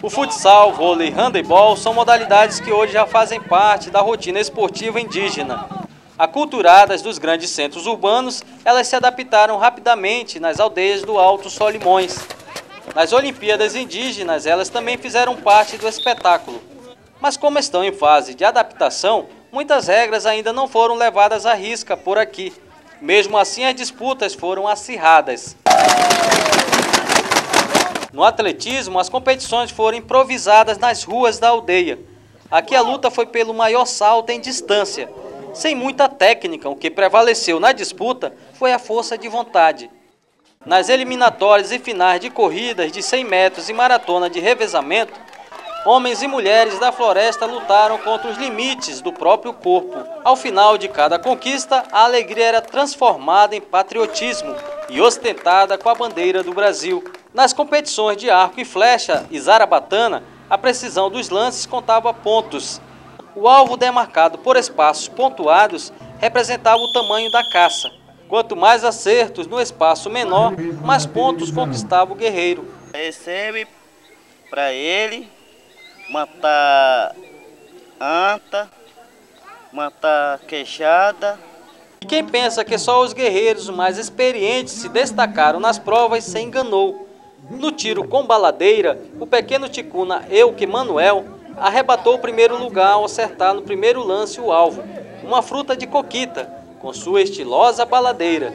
O futsal, vôlei e handebol são modalidades que hoje já fazem parte da rotina esportiva indígena. Aculturadas dos grandes centros urbanos, elas se adaptaram rapidamente nas aldeias do Alto Solimões. Nas Olimpíadas Indígenas, elas também fizeram parte do espetáculo. Mas como estão em fase de adaptação, muitas regras ainda não foram levadas à risca por aqui. Mesmo assim, as disputas foram acirradas. No atletismo, as competições foram improvisadas nas ruas da aldeia. Aqui a luta foi pelo maior salto em distância. Sem muita técnica, o que prevaleceu na disputa foi a força de vontade. Nas eliminatórias e finais de corridas de 100 metros e maratona de revezamento, homens e mulheres da floresta lutaram contra os limites do próprio corpo. Ao final de cada conquista, a alegria era transformada em patriotismo e ostentada com a bandeira do Brasil. Nas competições de arco e flecha e zarabatana, a precisão dos lances contava pontos. O alvo demarcado por espaços pontuados representava o tamanho da caça. Quanto mais acertos no espaço menor, mais pontos conquistava o guerreiro. Recebe para ele matar anta, matar queixada. E quem pensa que só os guerreiros mais experientes se destacaram nas provas se enganou. No tiro com baladeira, o pequeno ticuna Euque Manuel arrebatou o primeiro lugar ao acertar no primeiro lance o alvo, uma fruta de coquita, com sua estilosa baladeira.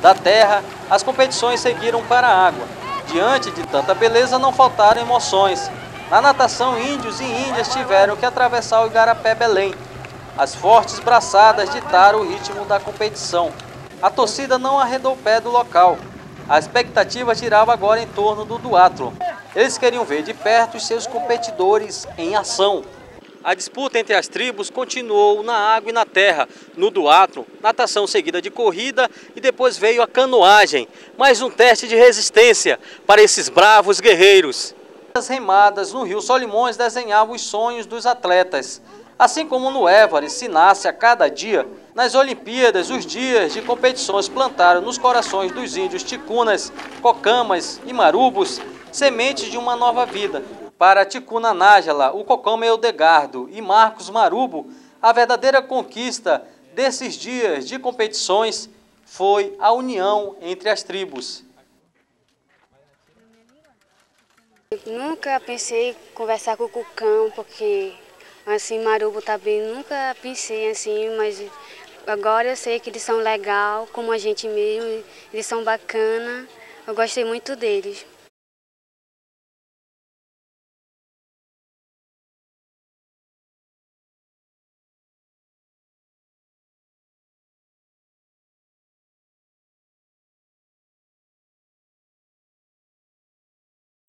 Da terra, as competições seguiram para a água. Diante de tanta beleza, não faltaram emoções. Na natação, índios e índias tiveram que atravessar o Igarapé Belém. As fortes braçadas ditaram o ritmo da competição. A torcida não arredou o pé do local. A expectativa girava agora em torno do duatlon. Eles queriam ver de perto os seus competidores em ação. A disputa entre as tribos continuou na água e na terra. No duatlon, natação seguida de corrida e depois veio a canoagem. Mais um teste de resistência para esses bravos guerreiros. As remadas no Rio Solimões desenhavam os sonhos dos atletas. Assim como no Évares se nasce a cada dia, nas Olimpíadas os dias de competições plantaram nos corações dos índios ticunas, cocamas e marubos sementes de uma nova vida. Para Ticuna Nájala, o cocama Eudegardo e Marcos Marubo, a verdadeira conquista desses dias de competições foi a união entre as tribos. Nunca pensei em conversar com o Cucão, porque assim, Marubo também nunca pensei assim, mas agora eu sei que eles são legais, como a gente mesmo, eles são bacanas, eu gostei muito deles.